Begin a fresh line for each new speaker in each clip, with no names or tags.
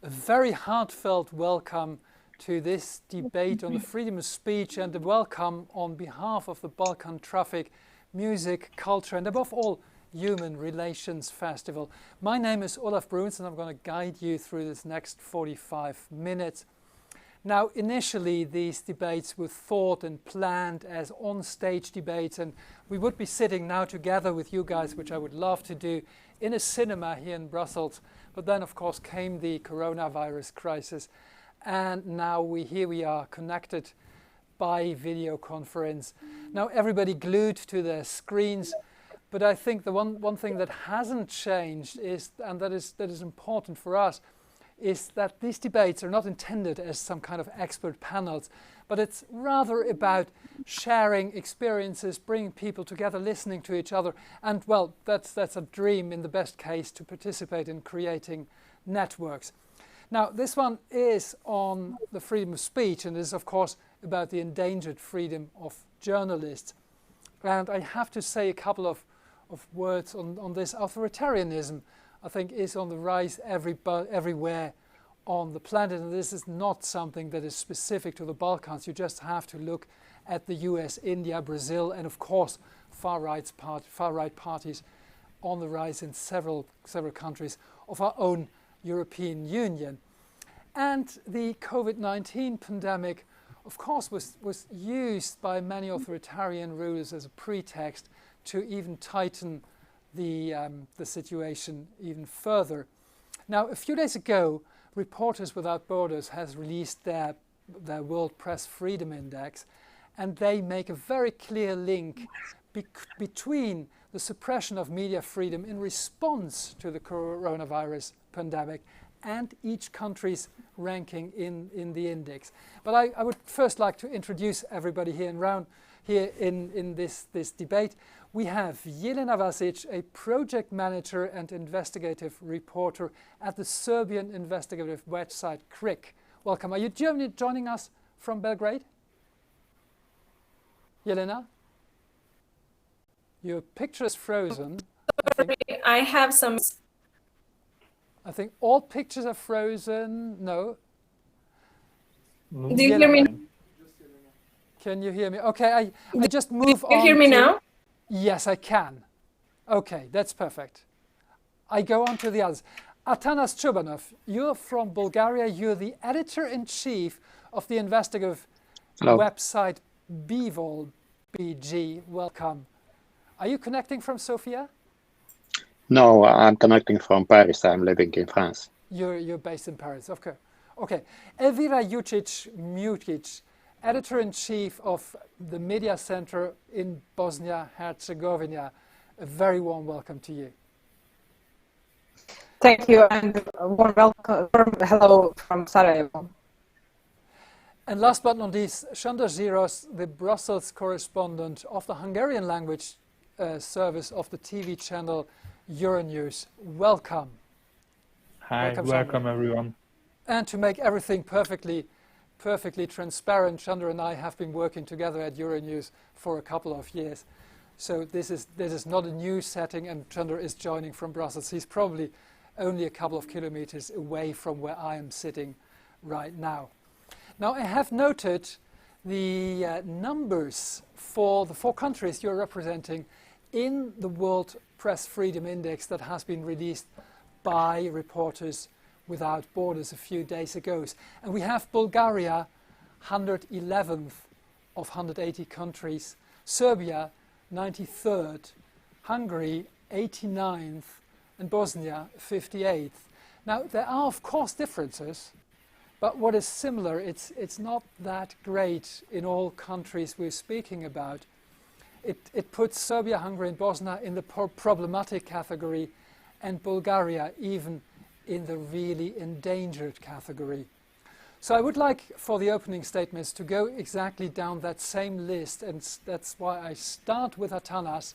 A very heartfelt welcome to this debate on the freedom of speech, and a welcome on behalf of the Balkan Trafik Music, Culture and above all Human Relations Festival. My name is Olaf Bruns and I'm going to guide you through this next 45 minutes. Now, initially these debates were thought and planned as on-stage debates, and we would be sitting now together with you guys, which I would love to do, in a cinema here in Brussels. But then, of course, came the coronavirus crisis, and now here we are connected by video conference. Now, everybody glued to their screens, but I think the one thing that hasn't changed is, and that is important for us, is that these debates are not intended as some kind of expert panels, but it's rather about sharing experiences, bringing people together, listening to each other, and well, that's a dream in the best case, to participate in creating networks. Now, this one is on the freedom of speech, and is of course about the endangered freedom of journalists. And I have to say a couple of words on this. Authoritarianism, I think, is on the rise everywhere on the planet, and this is not something that is specific to the Balkans. You just have to look at the US, India, Brazil, and of course far-right parties on the rise in several countries of our own European Union. And the COVID-19 pandemic, of course, was used by many authoritarian rulers as a pretext to even tighten the situation even further. Now, a few days ago, Reporters Without Borders has released their World Press Freedom Index, and they make a very clear link between the suppression of media freedom in response to the coronavirus pandemic and each country's ranking in the index. But I would first like to introduce everybody here in this debate. We have Jelena Vasic, a project manager and investigative reporter at the Serbian investigative website KRIK. Welcome. Are you joining us from Belgrade? Jelena? Your picture is frozen.
Sorry, I have some...
I think all pictures are frozen. No.
Do you hear me?
Can you hear me? Okay, I just move on.
Do you hear me now?
Yes, I can. Okay, that's perfect. I go on to the others. Atanas Chubanov, you're from Bulgaria. You're the editor-in-chief of the investigative website Bivol, BG. Welcome. Are you connecting from Sofia?
No, I'm connecting from Paris. I'm living in France.
You're based in Paris, okay. Okay. Elvira Jucic-Mucic, editor-in-chief of the Media Center in Bosnia-Herzegovina. A very warm welcome to you.
Thank you, and a warm welcome. Hello from Sarajevo.
And last but not least, Sándor Zsiros, the Brussels correspondent of the Hungarian language service of the TV channel Euronews. Welcome.
Hi, welcome everyone.
And to make everything perfectly transparent, Sándor and I have been working together at Euronews for a couple of years. So this is not a new setting, and Sándor is joining from Brussels. He's probably only a couple of kilometers away from where I am sitting right now. Now, I have noted the numbers for the 4 countries you're representing in the World Press Freedom Index that has been released by Reporters Without Borders a few days ago. And we have Bulgaria, 111th of 180 countries, Serbia, 93rd, Hungary, 89th, and Bosnia, 58th. Now, there are, of course, differences, but what is similar, it's not that great in all countries we're speaking about. It puts Serbia, Hungary, and Bosnia in the problematic category, and Bulgaria even in the really endangered category. So I would like, for the opening statements, to go exactly down that same list, and that's why I start with Atanas.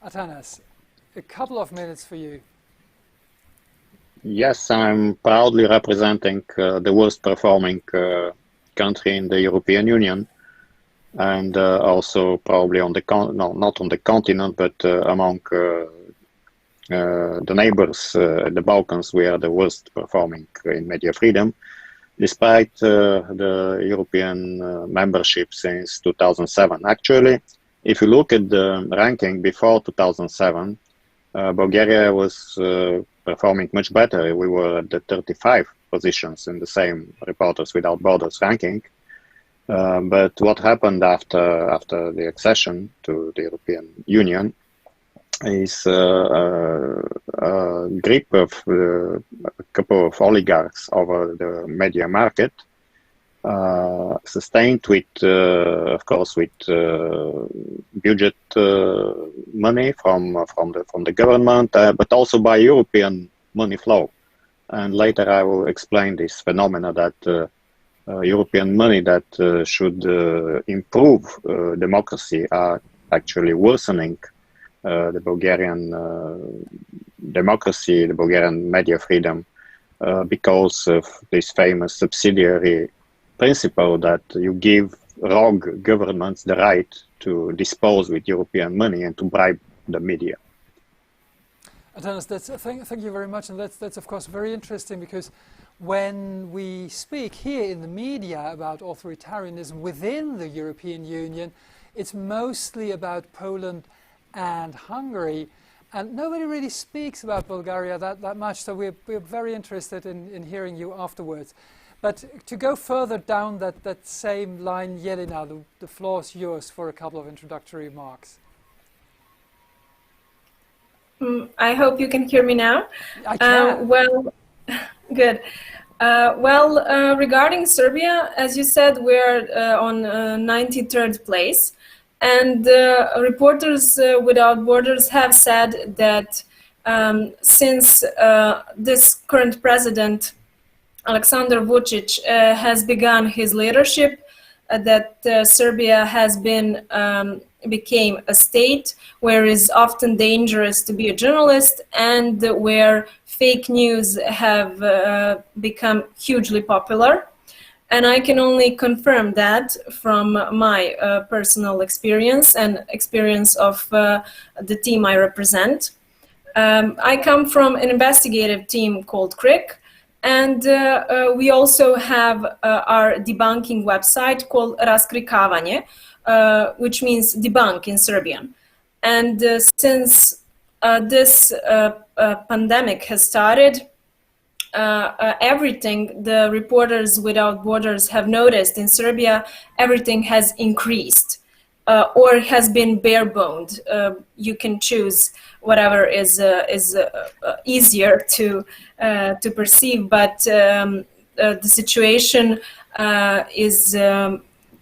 Atanas, a couple of minutes for you.
Yes, I'm proudly representing the worst performing country in the European Union, and also probably on the not on the continent, but among the neighbors, the Balkans, were the worst performing in media freedom, despite the European membership since 2007. Actually, if you look at the ranking before 2007, Bulgaria was performing much better. We were at the 35 positions in the same Reporters Without Borders ranking. But what happened after the accession to the European Union is a grip of a couple of oligarchs over the media market, sustained with, of course, with budget money from the government, but also by European money flow. And later I will explain this phenomena that European money that should improve democracy are actually worsening the Bulgarian democracy, the Bulgarian media freedom, because of this famous subsidiary principle that you give rogue governments the right to dispose with European money and to bribe the media.
Dennis, thank you very much, and that's of course very interesting, because when we speak here in the media about authoritarianism within the European Union, it's mostly about Poland and Hungary, and nobody really speaks about Bulgaria that much, so we're very interested in hearing you afterwards. But to go further down that same line, Jelena, the floor is yours for a couple of introductory remarks.
I hope you can hear me now.
I can.
Well, good. Regarding Serbia, as you said, we're on 93rd place. And Reporters Without Borders have said that since this current president, Aleksandar Vučić, has begun his leadership, that Serbia has became a state where it is often dangerous to be a journalist, and where fake news have become hugely popular. And I can only confirm that from my personal experience and experience of the team I represent. I come from an investigative team called CRIC, and we also have our debunking website called Raskrikavanje, which means debunk in Serbian. And since this pandemic has started, everything the Reporters Without Borders have noticed in Serbia, everything has increased or has been bare-boned. You can choose whatever is easier to perceive, but the situation is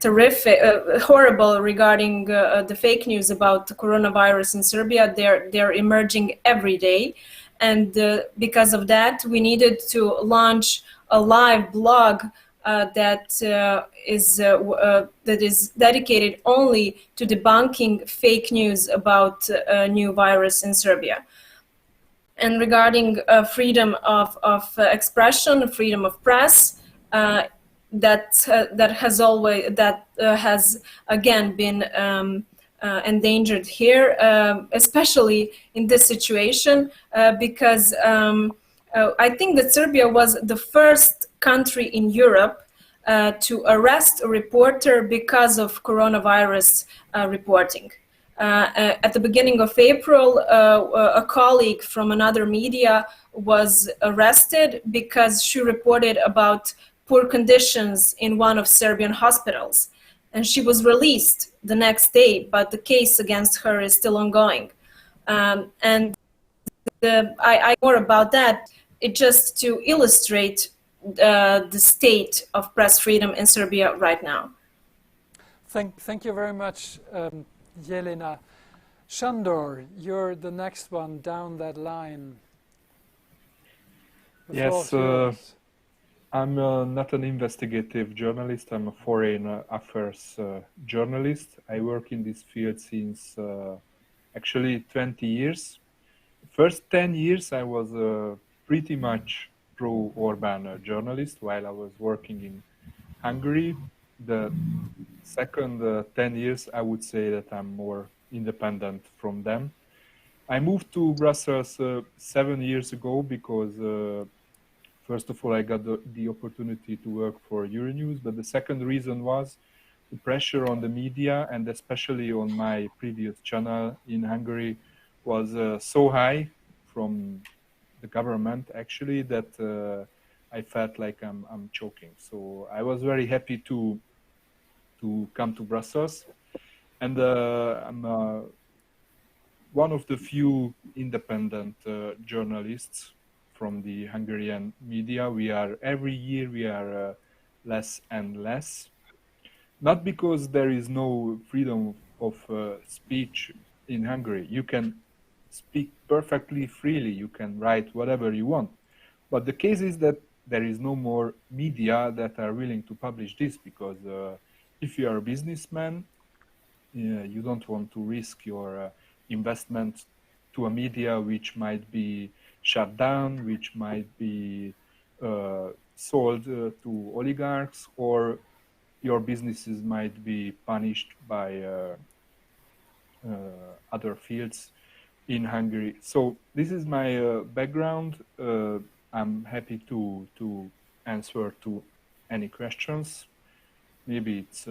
terrific, horrible regarding the fake news about the coronavirus in Serbia. They're emerging every day. And because of that, we needed to launch a live blog that is dedicated only to debunking fake news about a new virus in Serbia. And regarding freedom of expression, freedom of press, that has again been endangered here, especially in this situation, because I think that Serbia was the first country in Europe to arrest a reporter because of coronavirus reporting. At the beginning of April, a colleague from another media was arrested because she reported about poor conditions in one of Serbian hospitals. And she was released the next day, but the case against her is still ongoing. And I more about that, it just to illustrate the state of press freedom in Serbia right now.
Thank you very much, Jelena. Shandor, you're the next one down that line.
Yes, I'm not an investigative journalist. I'm a foreign affairs journalist. I work in this field since actually 20 years. First 10 years, I was pretty much pro-Orban journalist while I was working in Hungary. The second 10 years, I would say that I'm more independent from them. I moved to Brussels 7 years ago because, first of all, I got the opportunity to work for Euronews, but the second reason was the pressure on the media, and especially on my previous channel in Hungary, was so high from the government, actually, that I felt like I'm choking. So I was very happy to come to Brussels, and I'm one of the few independent journalists from the Hungarian media. Every year we are less and less, not because there is no freedom of speech in Hungary. You can speak perfectly freely, you can write whatever you want, but the case is that there is no more media that are willing to publish this, because if you are a businessman, you don't want to risk your investment to a media which might be shut down, which might be sold to oligarchs, or your businesses might be punished by other fields in Hungary. So this is my background. I'm happy to answer to any questions. Maybe it's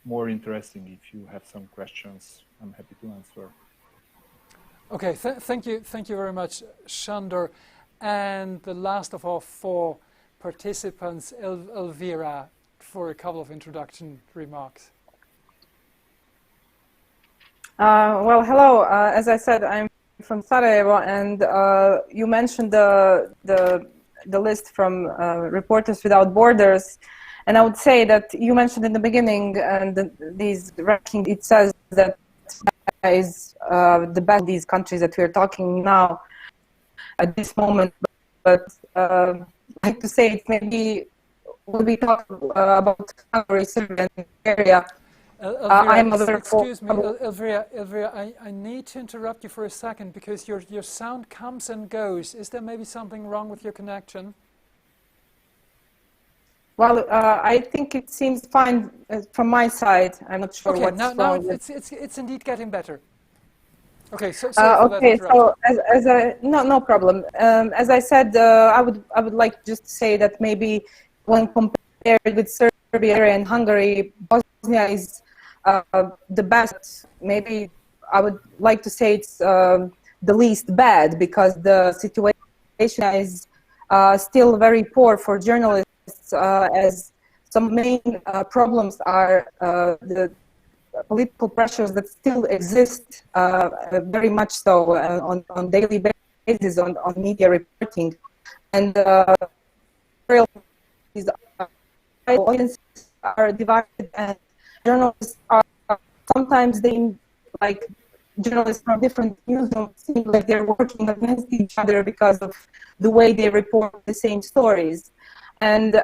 more interesting if you have some questions. I'm happy to answer.
Okay, thank you very much, Shandor. And the last of our four participants, Elvira, for a couple of introduction remarks.
Well, hello. As I said, I'm from Sarajevo, and you mentioned the list from Reporters Without Borders, and I would say that you mentioned in the beginning, and these rankings, it says that is the best of these countries that we're talking now at this moment. But I'd like to say it maybe when we talk about Hungary, Serbia, and Bulgaria.
Elvira, excuse me, Elvira, I need to interrupt you for a second because your sound comes and goes. Is there maybe something wrong with your connection?
Well, I think it seems fine from my side. I'm not sure what's wrong.
Okay, now it's indeed getting better. Okay, so sorry for that interruption.
No problem. As I said, I would like just to say that maybe when compared with Serbia and Hungary, Bosnia is the best. Maybe I would like to say it's the least bad, because the situation is still very poor for journalists, as some main problems are the political pressures that still exist, very much so on daily basis on media reporting, and audiences are divided, and journalists are sometimes journalists from different newsrooms seem like they're working against each other because of the way they report the same stories. And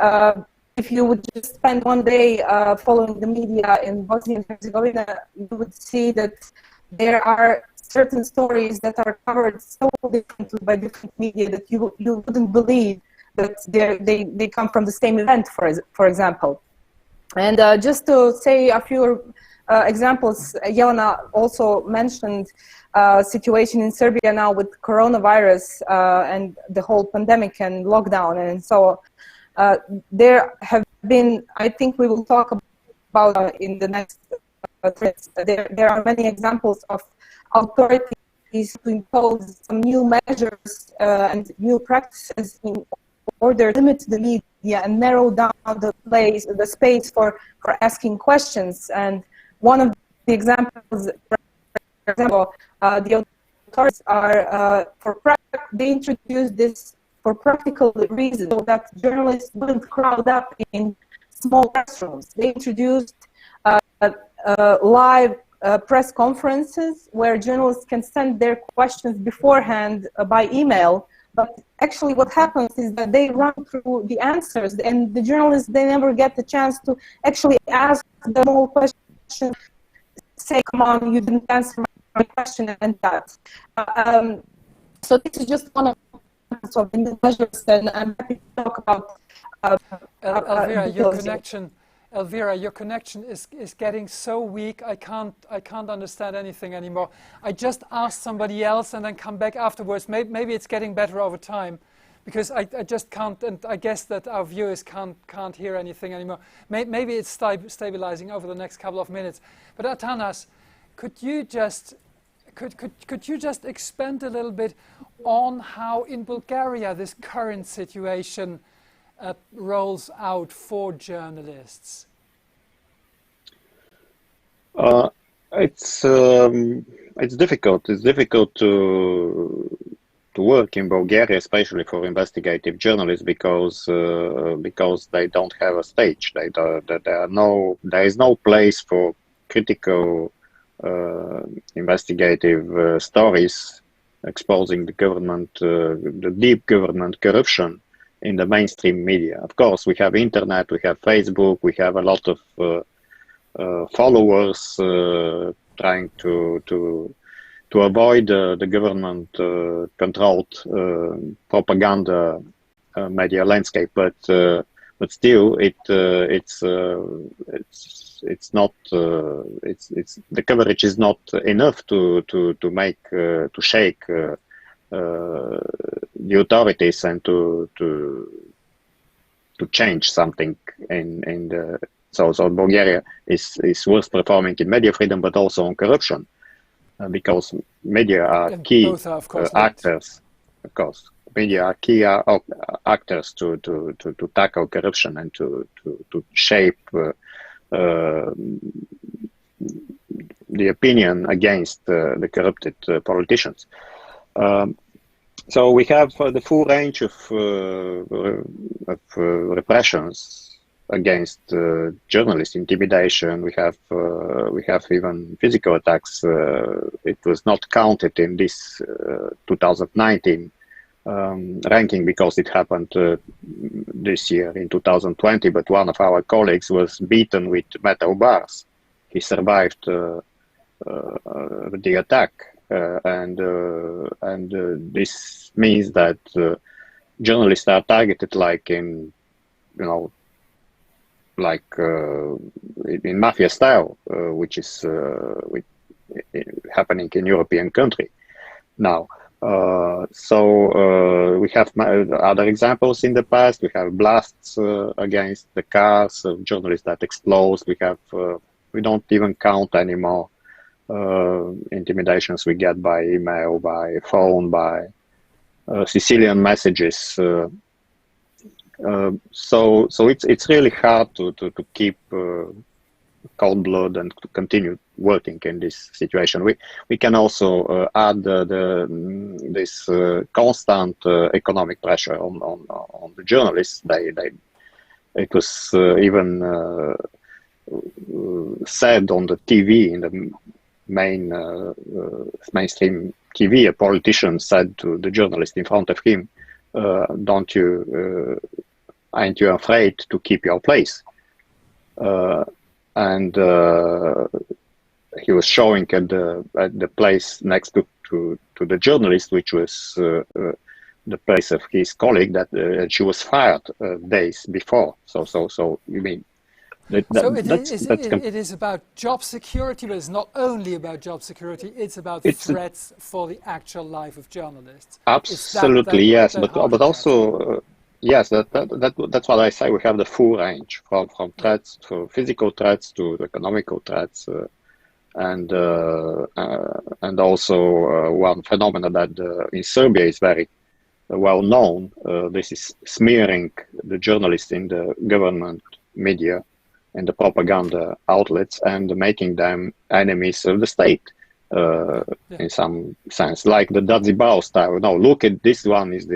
if you would just spend one day following the media in Bosnia and Herzegovina, you would see that there are certain stories that are covered so differently by different media that you wouldn't believe that they come from the same event, for example. And just to say a few examples, Jelena also mentioned situation in Serbia now with coronavirus and the whole pandemic and lockdown, and so there have been, I think we will talk about in the next threads, there are many examples of authorities to impose some new measures and new practices in order to limit the media and narrow down the space for asking questions. And one of the examples, for example, the authorities are they introduced this for practical reasons, so that journalists wouldn't crowd up in small classrooms. They introduced live press conferences where journalists can send their questions beforehand by email. But actually what happens is that they run through the answers, and the journalists, they never get the chance to actually ask them all questions, say, come on, you didn't answer my question, and that. So this is just one of the measures, and I'm happy to talk about
Elvira, Elvira, your connection is getting so weak. I can't understand anything anymore. I just asked somebody else and then come back afterwards. Maybe it's getting better over time, because I just can't, and I guess that our viewers can't hear anything anymore. Maybe it's stabilizing over the next couple of minutes. But Atanas, could you just expand a little bit on how in Bulgaria this current situation rolls out for journalists?
It's difficult. It's difficult to work in Bulgaria, especially for investigative journalists, because they don't have a stage. There is no place for critical investigative stories exposing the government, the deep government corruption in the mainstream media. Of course, we have internet, we have Facebook, we have a lot of followers trying to avoid the government controlled propaganda media landscape, but still it's not the coverage is not enough to shake the authorities and to change something in the so Bulgaria is worst performing in media freedom, but also on corruption, because media are key actors. Of course, media are key actors to tackle corruption and to shape the opinion against the corrupted politicians. So we have the full range of repressions against journalists, intimidation. We have even physical attacks. It was not counted in this 2019 ranking because it happened this year in 2020. But one of our colleagues was beaten with metal bars. He survived the attack. And this means that journalists are targeted like in mafia style, which is happening in European country now. So we have other examples in the past. We have blasts against the cars of journalists that explode. We don't even count anymore intimidations we get by email, by phone, by Sicilian messages. So it's really hard to keep cold blood and to continue working in this situation. We can also add this constant economic pressure on the journalists. It was even said on the TV, in the mainstream TV, a politician said to the journalist in front of him, aren't you afraid to keep your place? And he was showing at the place next to the journalist, which was the place of his colleague, that she was fired days before. So you mean
it is about job security, but it's not only about job security. It's about threats for the actual life of journalists.
Absolutely, yes, but also. Yes, that's what I say. We have the full range from threats to physical threats to economical threats, and also one phenomenon that in Serbia is very well known. This is smearing the journalists in the government media and the propaganda outlets and making them enemies of the state in some sense, like the Dazibao style. No, look at this one is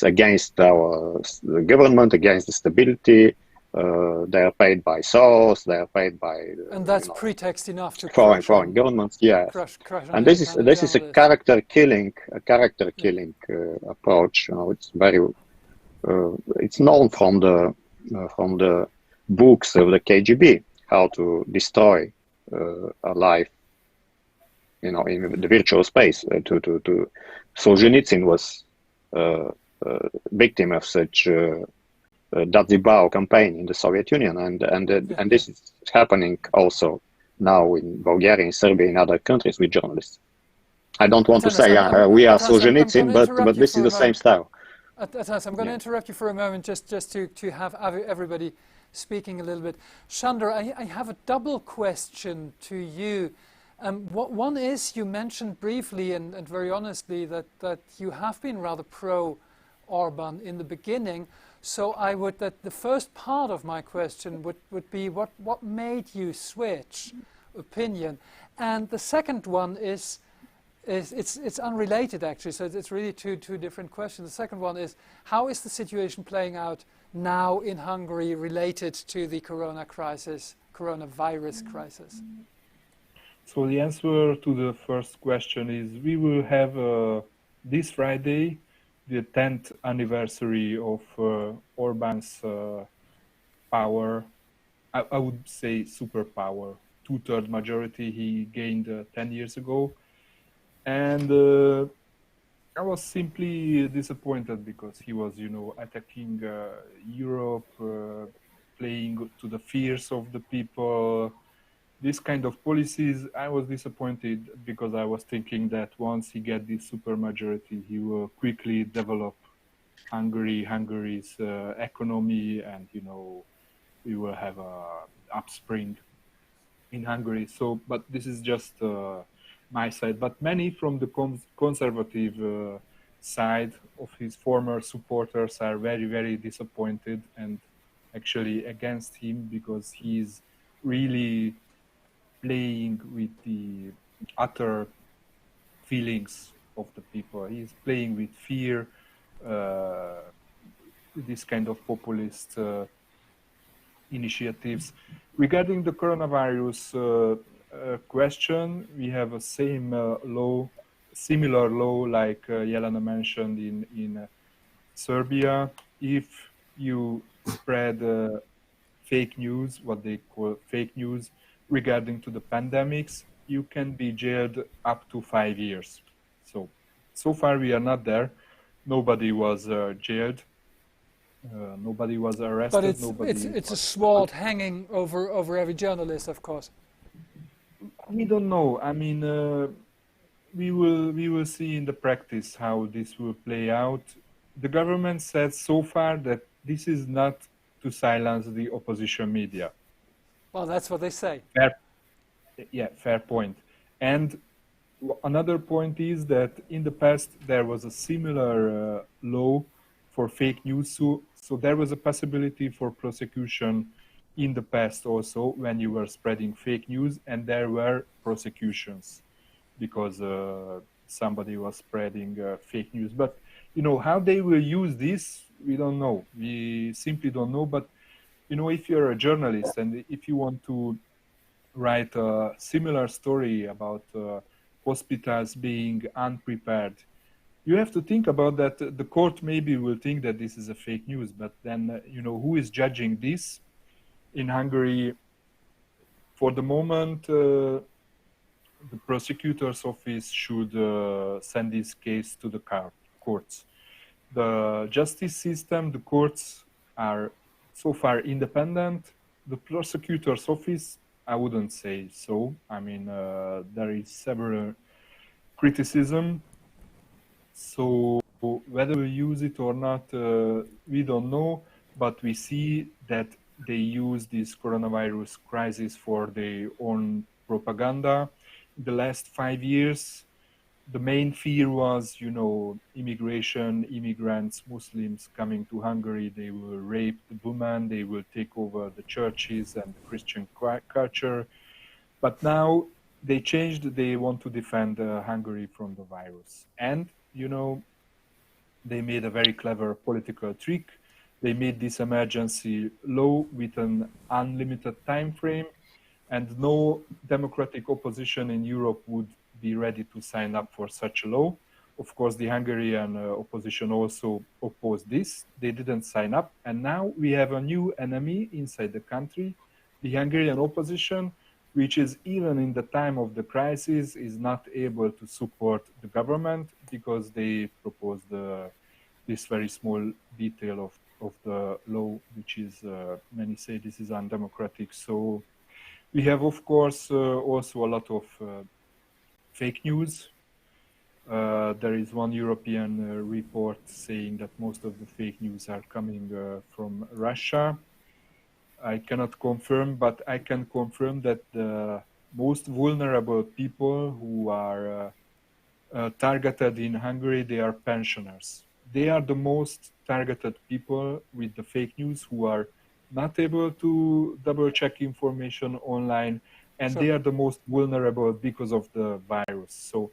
against the government, against the stability. They are paid by Soros. They are paid by
and that's pretext enough to
foreign governments. Yes, crush and this is a character killing approach. It's very it's known from the books of the KGB how to destroy a life, in the virtual space. Solzhenitsyn was victim of such Dazibao campaign in the Soviet Union, and this is happening also now in Bulgaria, in Serbia, in other countries with journalists. I don't want to say we are Solzhenitsyn, but this is the same style.
Atanas, I'm going to interrupt you for a moment just to have everybody speaking a little bit. Sandor, I have a double question to you. One is, you mentioned briefly and very honestly that you have been rather pro-Orban in the beginning. So that the first part of my question would be what made you switch opinion? And the second one is it's unrelated actually, so it's really two different questions. The second one is, how is the situation playing out now in Hungary related to the coronavirus crisis?
So the answer to the first question is, we will have this Friday the 10th anniversary of Orban's power. I would say superpower, 2/3 majority he gained 10 years ago. And I was simply disappointed because he was, attacking Europe, playing to the fears of the people. This kind of policies, I was disappointed because I was thinking that once he get this supermajority, he will quickly develop Hungary's economy, and we will have a upspring in Hungary. So, but this is just my side. But many from the conservative side of his former supporters are very, very disappointed and actually against him, because he's really playing with the utter feelings of the people. He's playing with fear, this kind of populist initiatives. Regarding the coronavirus question, we have a similar law like Jelena mentioned in Serbia. If you spread fake news, what they call fake news, regarding to the pandemics, you can be jailed up to 5 years. So far we are not there. Nobody was jailed. Nobody was arrested.
But it's a sword hanging over every journalist, of course.
We don't know. I mean, we will see in the practice how this will play out. The government said so far that this is not to silence the opposition media.
Well, that's what they say.
Fair point. And another point is that in the past there was a similar law for fake news. So there was a possibility for prosecution in the past also when you were spreading fake news, and there were prosecutions because somebody was spreading fake news. But how they will use this, we don't know. We simply don't know. But if you're a journalist and if you want to write a similar story about hospitals being unprepared, you have to think about that. The court maybe will think that this is a fake news, but then, who is judging this? In Hungary, for the moment, the prosecutor's office should send this case to the courts. The justice system, the courts are so far independent. The prosecutor's office, I wouldn't say so. I mean, there is several criticism. So whether we use it or not, we don't know. But we see that they use this coronavirus crisis for their own propaganda. In the last 5 years, the main fear was, immigration, immigrants, Muslims coming to Hungary. They will rape the women, they will take over the churches and the Christian culture. But now they changed, they want to defend Hungary from the virus. And, they made a very clever political trick. They made this emergency law with an unlimited time frame, and no democratic opposition in Europe would be ready to sign up for such a law. Of course, the Hungarian opposition also opposed this. They didn't sign up. And now we have a new enemy inside the country, the Hungarian opposition, which is even in the time of the crisis is not able to support the government because they proposed this very small detail of of the law, which is, many say this is undemocratic. So we have, of course, also a lot of fake news. There is one European report saying that most of the fake news are coming from Russia. I cannot confirm, but I can confirm that the most vulnerable people who are targeted in Hungary, they are pensioners. They are the most targeted people with the fake news, who are not able to double check information online, and they are the most vulnerable because of the virus. So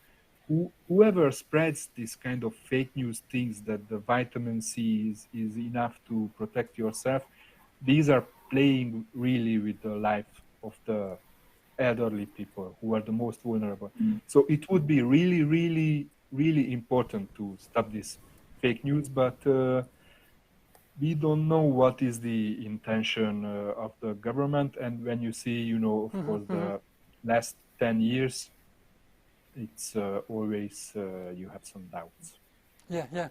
whoever spreads this kind of fake news things that the vitamin C is enough to protect yourself, these are playing really with the life of the elderly people who are the most vulnerable. So it would be really, really, really important to stop this fake news, but we don't know what is the intention of the government. And when you see, you know, of course, the last 10 years, it's always you have some doubts.
Yeah.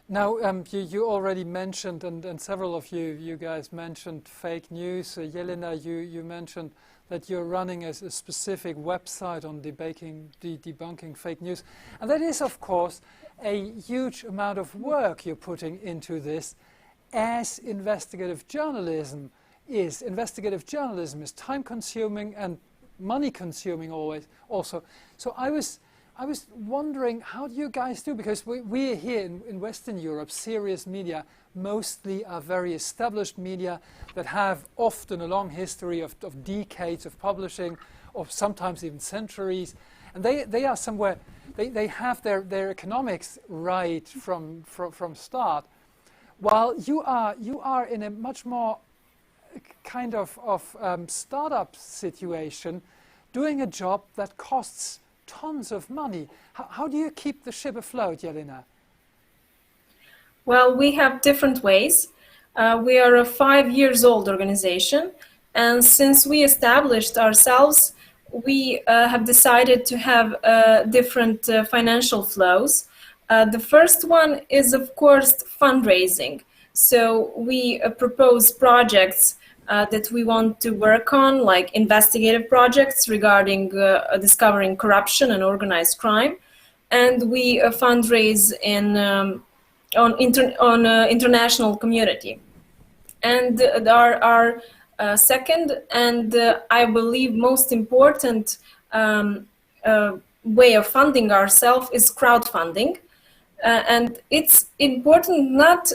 Now, you already mentioned, and several of you guys mentioned fake news. Jelena, you mentioned that you're running a specific website on debunking fake news. And that is, of course, a huge amount of work you're putting into this, as investigative journalism is. Investigative journalism is time-consuming and money-consuming always also. So I was wondering, how do you guys do? Because we here in Western Europe, serious media mostly are very established media that have often a long history of decades of publishing, or sometimes even centuries. And they are somewhere, they have their economics right from start. While you are in a much more kind of startup situation, doing a job that costs tons of money. How do you keep the ship afloat, Jelena?
Well, we have different ways. We are a 5-year-old organization, and since we established ourselves, we have decided to have different financial flows. The first one is, of course, fundraising. So we propose projects that we want to work on, like investigative projects regarding discovering corruption and organized crime, and we fundraise on international community. And our second and I believe most important way of funding ourselves is crowdfunding. And it's important not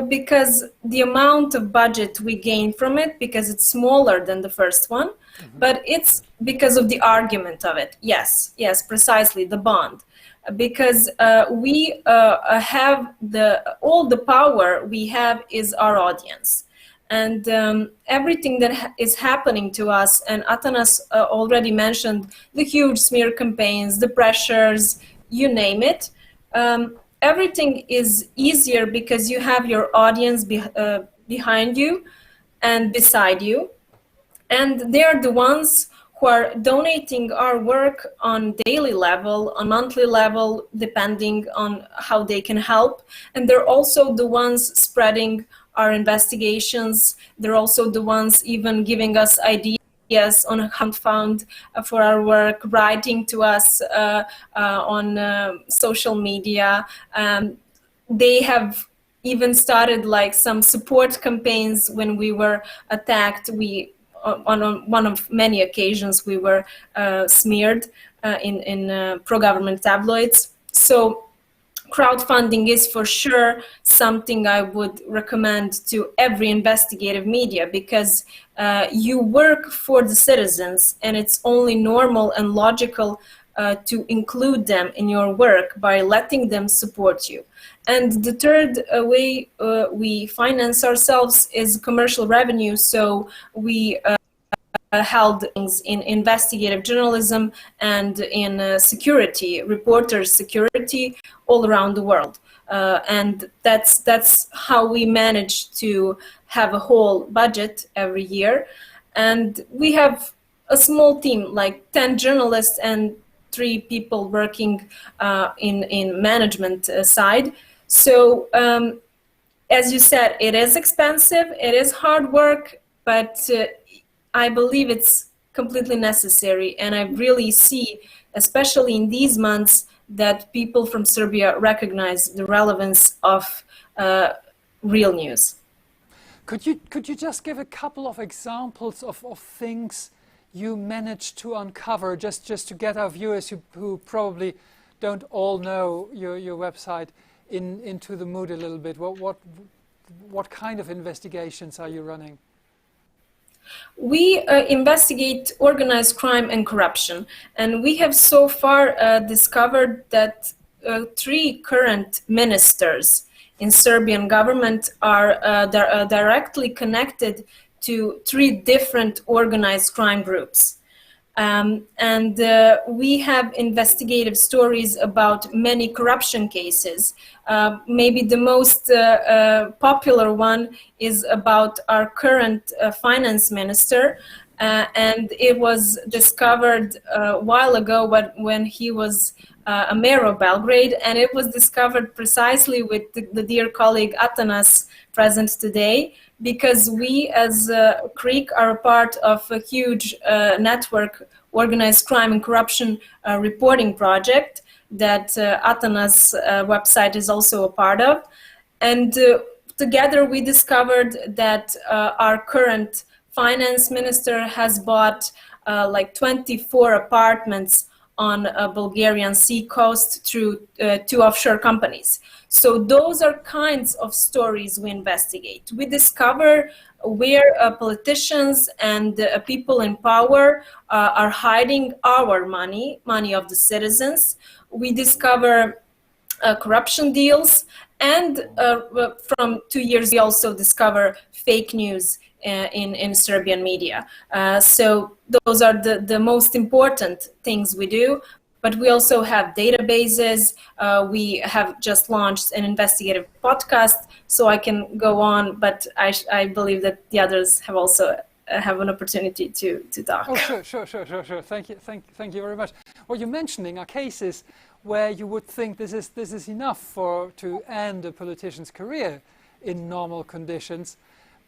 because the amount of budget we gain from it, because it's smaller than the first one, but it's because of the argument of it. Yes, precisely, the bond. Because we have all the power we have is our audience. And everything that is happening to us, and Atanas already mentioned the huge smear campaigns, the pressures, you name it, everything is easier because you have your audience behind you and beside you. And they are the ones who are donating our work on daily level, on monthly level, depending on how they can help. And they're also the ones spreading our investigations. They're also the ones even giving us ideas on how to fund for our work, writing to us on social media. They have even started like some support campaigns when we were attacked. On one of many occasions we were smeared in pro-government tabloids. So crowdfunding is for sure something I would recommend to every investigative media, because you work for the citizens, and it's only normal and logical to include them in your work by letting them support you. And the third way we finance ourselves is commercial revenue. So we held things in investigative journalism and in security, reporters' security all around the world. And that's how we manage to have a whole budget every year. And we have a small team, like 10 journalists and 3 people working in management side. So as you said, it is expensive, it is hard work, but I believe it's completely necessary. And I really see, especially in these months, that people from Serbia recognize the relevance of real news.
Could you just give a couple of examples of things you managed to uncover, just to get our viewers who probably don't all know your website into the mood a little bit? What kind of investigations are you running?
We investigate organized crime and corruption, and we have so far discovered that 3 current ministers in Serbian government are directly connected to 3 different organized crime groups. And we have investigative stories about many corruption cases. Maybe the most popular one is about our current finance minister, and it was discovered a while ago when he was a mayor of Belgrade, and it was discovered precisely with the dear colleague Atanas present today, because we as Creek are a part of a huge network organized crime and corruption reporting project that Atanas' website is also a part of. And together we discovered that our current finance minister has bought like 24 apartments on a Bulgarian sea coast through 2 offshore companies. So those are kinds of stories we investigate. We discover where politicians and people in power are hiding our money of the citizens. We discover corruption deals, and from 2 years we also discover fake news in Serbian media. So those are the most important things we do. But we also have databases. We have just launched an investigative podcast, so I can go on, but I believe that the others have also have an opportunity to talk.
Oh, sure. Thank you very much. What you're mentioning are cases where you would think this is enough to end a politician's career in normal conditions,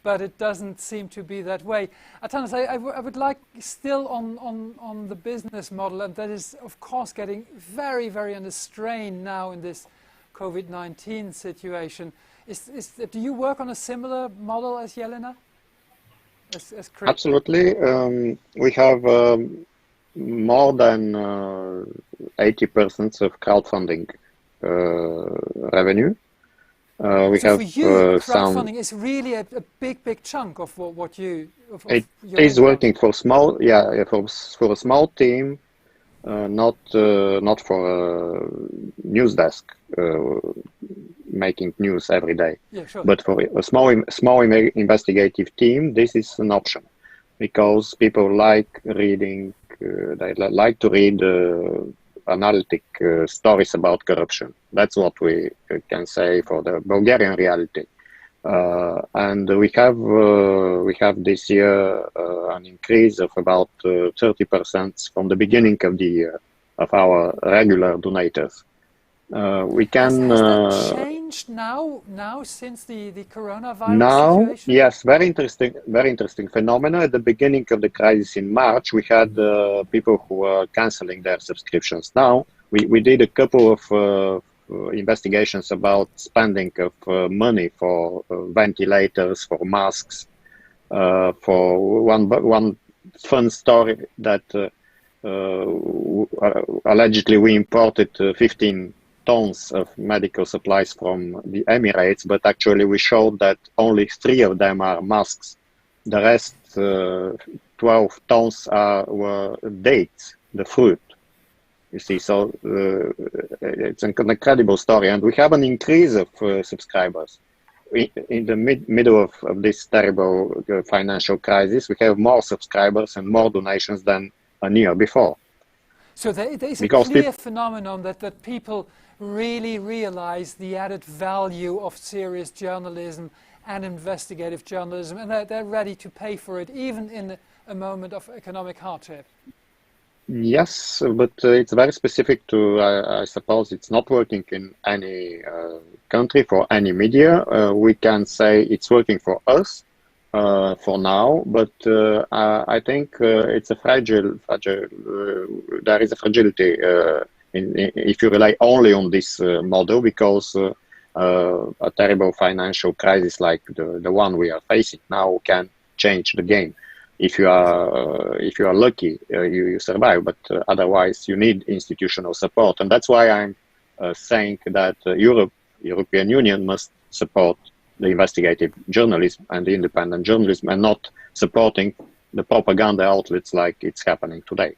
but it doesn't seem to be that way. Atanas, I would like still on the business model, and that is of course getting very, very under strain now in this COVID-19 situation. Do you work on a similar model as Jelena? As
Absolutely. We have more than 80% of crowdfunding revenue. We
so
have
for you, crowdfunding is really a big chunk of what you.
It is working for small, for a small team, not for a news desk making news every day.
Yeah, sure.
But for a small investigative team, this is an option, because people like reading. They like to read analytic stories about corruption. That's what we can say for the Bulgarian reality. And we have this year an increase of about 30% from the beginning of the year of our regular donators. We can.
Has that changed now since the coronavirus situation?
Yes, very interesting phenomenon. At the beginning of the crisis in March, we had people who were canceling their subscriptions. Now we did a couple of investigations about spending of money for ventilators, for masks, for one fun story that allegedly we imported 15 tons of medical supplies from the Emirates, but actually we showed that only 3 of them are masks. The rest 12 tons were dates, the fruit. You see, so it's an incredible story, and we have an increase of subscribers. In the middle of this terrible financial crisis, we have more subscribers and more donations than a year before.
So there is a clear phenomenon that people really realize the added value of serious journalism and investigative journalism, and they're ready to pay for it, even in a moment of economic hardship.
Yes, but it's very specific to, I suppose it's not working in any country for any media. We can say it's working for us for now, but I think it's a fragile, there is a fragility if you rely only on this model, because a terrible financial crisis like the one we are facing now can change the game. If you are lucky, you survive, but otherwise you need institutional support, and that's why I'm saying that European Union must support the investigative journalism and the independent journalism, and not supporting the propaganda outlets like it's happening today.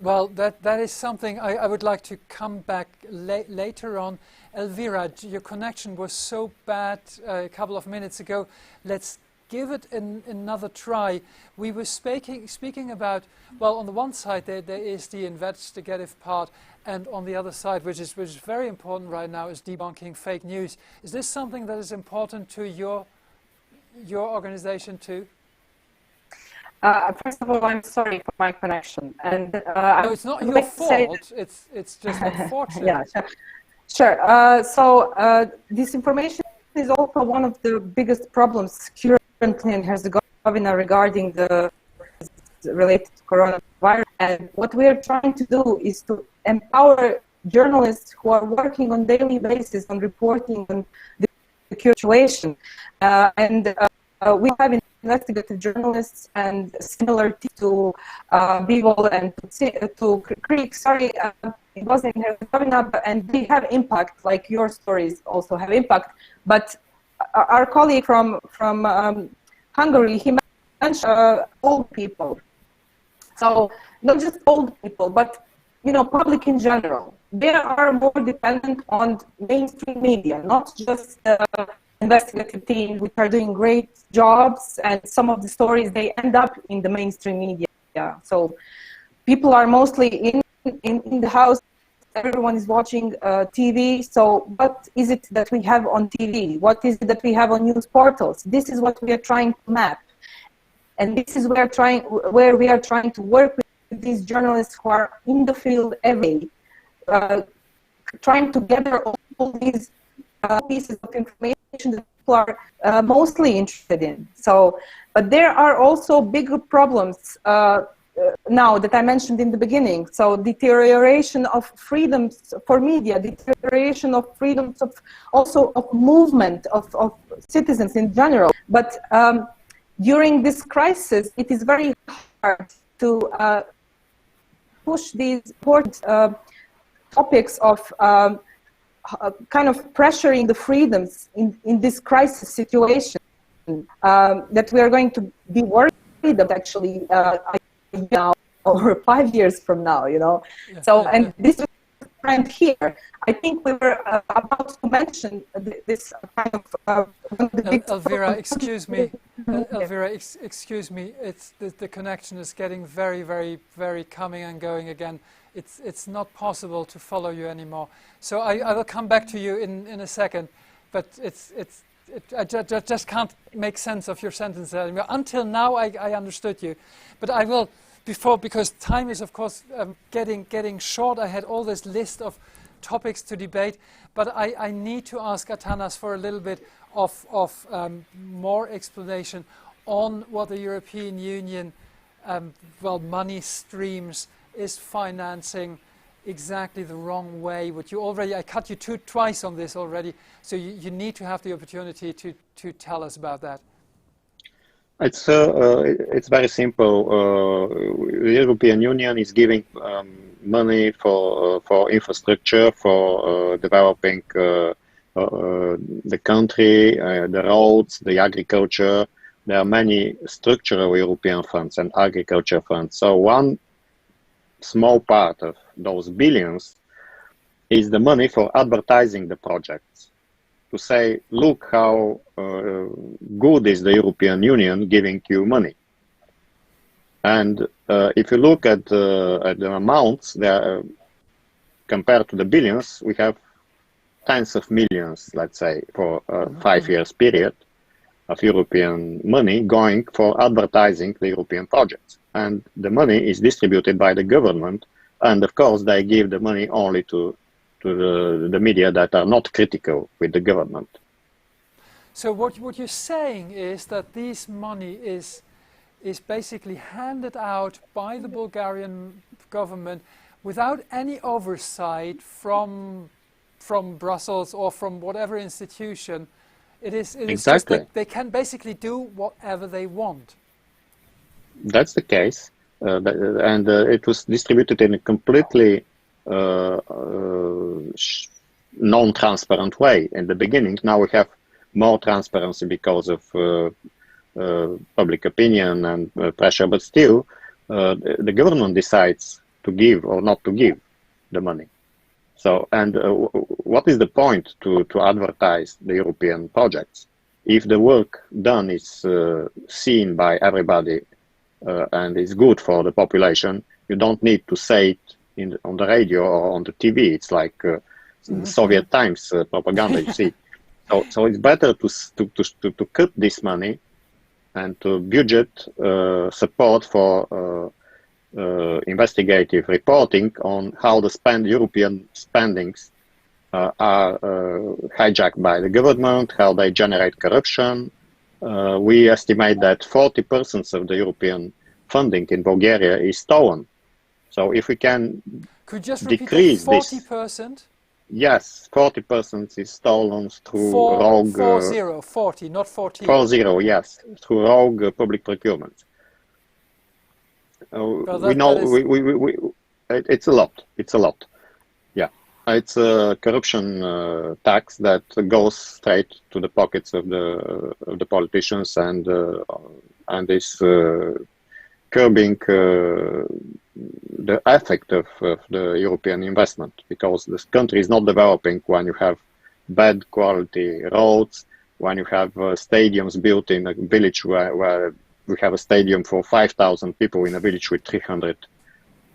Well, that is something I would like to come back later on. Elvira, your connection was so bad a couple of minutes ago. Let's give it another try. We were speaking about, well, on the one side there is the investigative part, and on the other side, which is very important right now, is debunking fake news. Is this something that is important to your organization too?
First of all, I'm sorry for my connection, and
no, it's not your fault. It's just unfortunate.
Yeah, sure. So disinformation is also one of the biggest problems currently in Herzegovina regarding the related to coronavirus. And what we are trying to do is to empower journalists who are working on daily basis on reporting on the situation. We have investigative journalists and similar to Bivol and to Creek. Sorry, it was in Herzegovina, and they have impact, like your stories also have impact. But our colleague from Hungary, he mentioned old people. So not just old people, but public in general. They are more dependent on mainstream media, not just investigative team, which are doing great jobs, and some of the stories they end up in the mainstream media. So people are mostly in the house. Everyone is watching TV. So what is it that we have on TV? What is it that we have on news portals? This is what we are trying to map, and this is where we are trying to work with these journalists who are in the field every day, trying to gather all these pieces of information that people are mostly interested in. So, but there are also bigger problems now that I mentioned in the beginning. So deterioration of freedoms for media, deterioration of freedoms of also of movement of citizens in general. But during this crisis, it is very hard to push these important topics of kind of pressuring the freedoms in this crisis situation that we are going to be worried about actually now or 5 years from now, Yeah, so, and this is trend here. I think we were about to mention this kind of...
Elvira, excuse me. Elvira, excuse me. It's the connection is getting very, very, very coming and going again. It's not possible to follow you anymore. So I will come back to you in a second, but I just can't make sense of your sentence anymore. Until now, I understood you, but I will because time is of course getting short. I had all this list of topics to debate, but I need to ask Atanas for a little bit of more explanation on what the European Union, money streams is financing exactly the wrong way. I cut you twice on this already, so you need to have the opportunity to tell us about that.
It's very simple. The European Union is giving money for infrastructure, for developing the country, the roads, the agriculture. There are many structural European funds and agriculture funds. So one small part of those billions is the money for advertising the projects. To say, look how good is the European Union giving you money. And if you look at the amounts, compared to the billions, we have tens of millions, let's say, for a 5 years period of European money going for advertising the European projects. and the money is distributed by the government, and of course they give the money only to the media that are not critical with the government.
So what you're saying is that this money is basically handed out by the Bulgarian government without any oversight from Brussels or from whatever institution. It is
Exactly.
just they can basically do whatever they want.
That's the case, and it was distributed in a completely non-transparent way in the beginning. Now we have more transparency because of public opinion and pressure, but still the government decides to give or not to give the money. So, and what is the point to advertise the European projects? If the work done is seen by everybody and is good for the population, you don't need to say it on the radio or on the TV. It's like Soviet times propaganda, you see. So it's better to cut this money and to budget support for investigative reporting on how the European spendings are hijacked by the government, how they generate corruption. We estimate that 40% of the European funding in Bulgaria is stolen. So if we can decrease this,
40%?
Yes, 40% is stolen through rogue.
40, not 40.
40, yes, through rogue public procurement.
Well,
we know it's a lot. It's a lot. Yeah, it's a corruption tax that goes straight to the pockets of the politicians and is curbing the effect of the European investment, because this country is not developing when you have bad quality roads, when you have stadiums built in a village where we have a stadium for 5,000 people in a village with 300.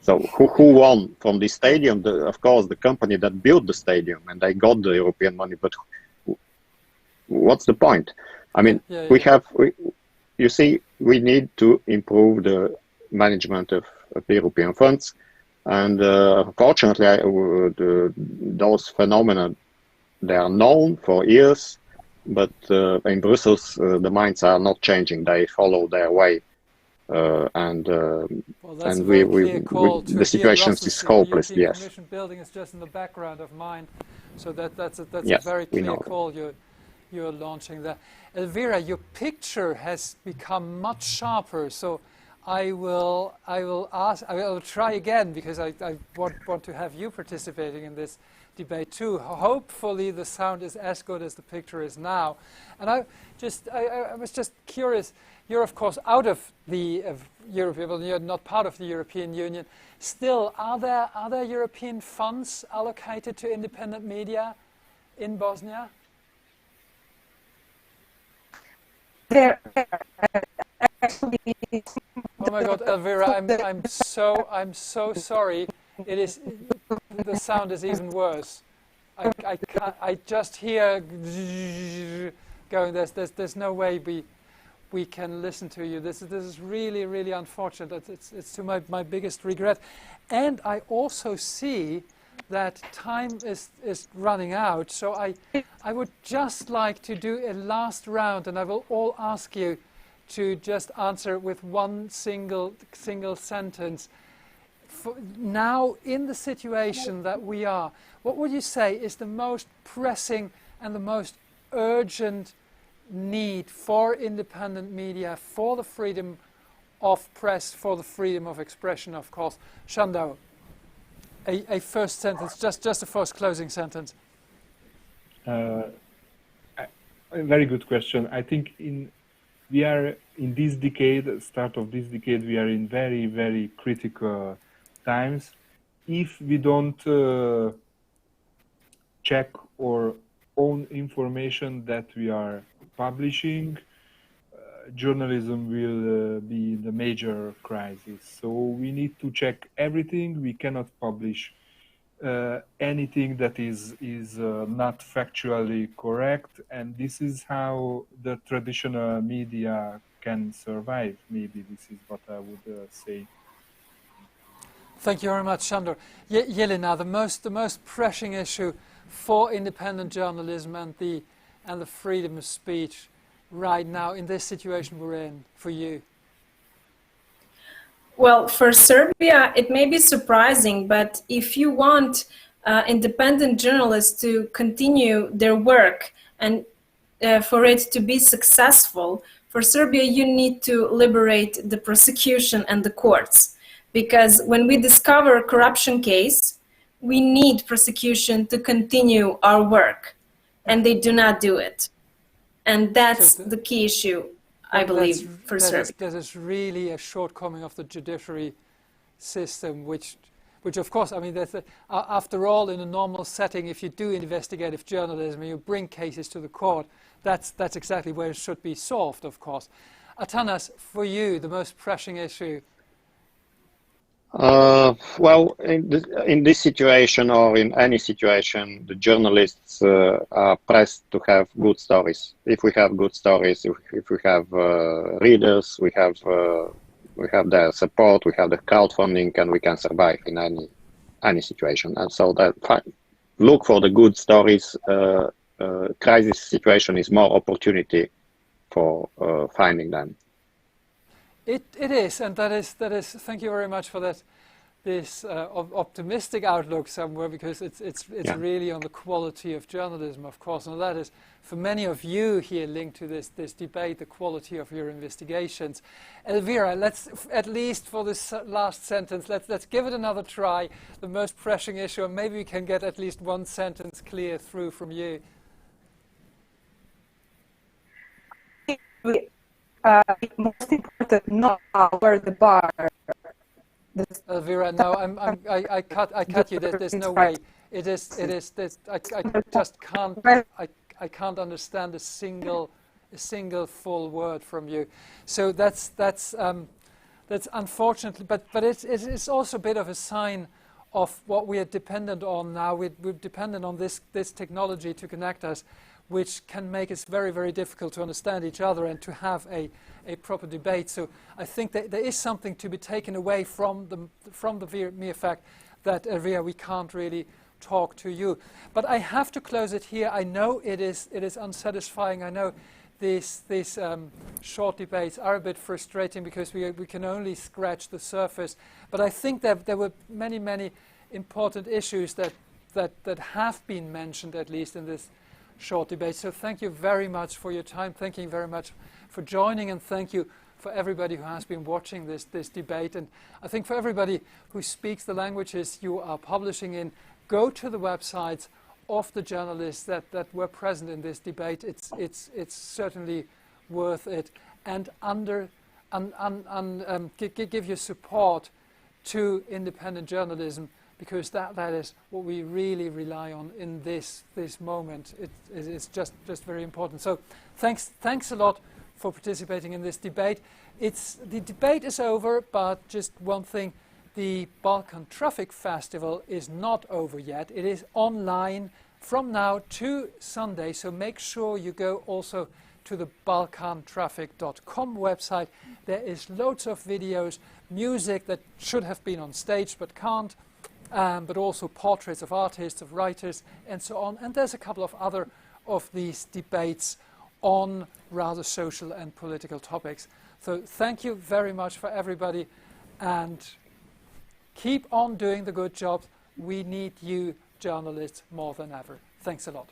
So who won from this stadium? Of course, the company that built the stadium, and they got the European money, but what's the point? I mean, you see, we need to improve the management of the European funds, and unfortunately, those phenomena, they are known for years, but in Brussels, the minds are not changing. They follow their way, and the situation is hopeless.
The
Yes.
Commission building is just in the background of mine, so that's
Yes,
a very clear
know.
call you're launching there. Elvira, your picture has become much sharper, so I will try again, because I want to have you participating in this debate too. Hopefully the sound is as good as the picture is now. And I was just curious, you're of course out of the European, well, you're not part of the European Union. Still, are there European funds allocated to independent media in Bosnia?
There actually.
Oh my God, Elvira, I'm so sorry. It is, the sound is even worse. I can't. I just hear going. There's no way we can listen to you. This is really unfortunate. It's to my biggest regret. And I also see that time is running out. So I would just like to do a last round, and I will all ask you to just answer with one single sentence. Now, in the situation that we are, what would you say is the most pressing and the most urgent need for independent media, for the freedom of press, for the freedom of expression, of course? Shando, a first sentence, just a first closing sentence.
A very good question. I think we are in this decade, start of this decade, we are in very critical times. If we don't check our own information that we are publishing, journalism will be in the major crisis. So we need to check everything. We cannot publish anything that is not factually correct, and this is how the traditional media can survive. Maybe this is what I would say.
Thank you very much, Sandor. Jelena, the most pressing issue for independent journalism and the freedom of speech right now in this situation we're in for you?
Well, for Serbia, it may be surprising, but if you want independent journalists to continue their work and for it to be successful, for Serbia, you need to liberate the prosecution and the courts. Because when we discover a corruption case, we need prosecution to continue our work, and they do not do it. And that's the key issue, I believe, for Serbia.
That is really a shortcoming of the judiciary system, which of course, I mean, after all, in a normal setting, if you do investigative journalism and you bring cases to the court, that's exactly where it should be solved, of course. Atanas, for you, the most pressing issue?
Well, in this situation or in any situation, the journalists are pressed to have good stories. If we have good stories, if we have readers, we have their support, we have the crowdfunding, and we can survive in any situation. And so that look for the good stories. Crisis situation is more opportunity for finding them.
It is, and that is. Thank you very much for that. This optimistic outlook somewhere, because it's really on the quality of journalism, of course, and that is for many of you here linked to this debate, the quality of your investigations. Elvira, let's at least for this last sentence, let's give it another try. The most pressing issue, and maybe we can get at least one sentence clear through from you.
Most important now where the bar.
Elvira, no, I cut you. There's no way. It is. I just can't. I can't understand a single full word from you. So that's unfortunately, but it's also a bit of a sign of what we are dependent on now. We're dependent on this technology to connect us, which can make it very, very difficult to understand each other and to have a proper debate. So I think that there is something to be taken away from the mere fact that, Elvira, we can't really talk to you. But I have to close it here. I know it is unsatisfying. I know these short debates are a bit frustrating because we can only scratch the surface. But I think that there were many, many important issues that have been mentioned, at least in this short debate. So thank you very much for your time. Thank you very much for joining, and thank you for everybody who has been watching this debate. And I think for everybody who speaks the languages you are publishing in, go to the websites of the journalists that were present in this debate. It's certainly worth it, and give your support to independent journalism, because that is what we really rely on in this moment. It's just very important. So thanks a lot for participating in this debate. The debate is over, but just one thing. The Balkan Trafik Festival is not over yet. It is online from now to Sunday, so make sure you go also to the balkantrafik.com website. There is loads of videos, music that should have been on stage but can't, but also portraits of artists, of writers, and so on. And there's a couple of other of these debates on rather social and political topics. So thank you very much for everybody, and keep on doing the good job. We need you journalists more than ever. Thanks a lot.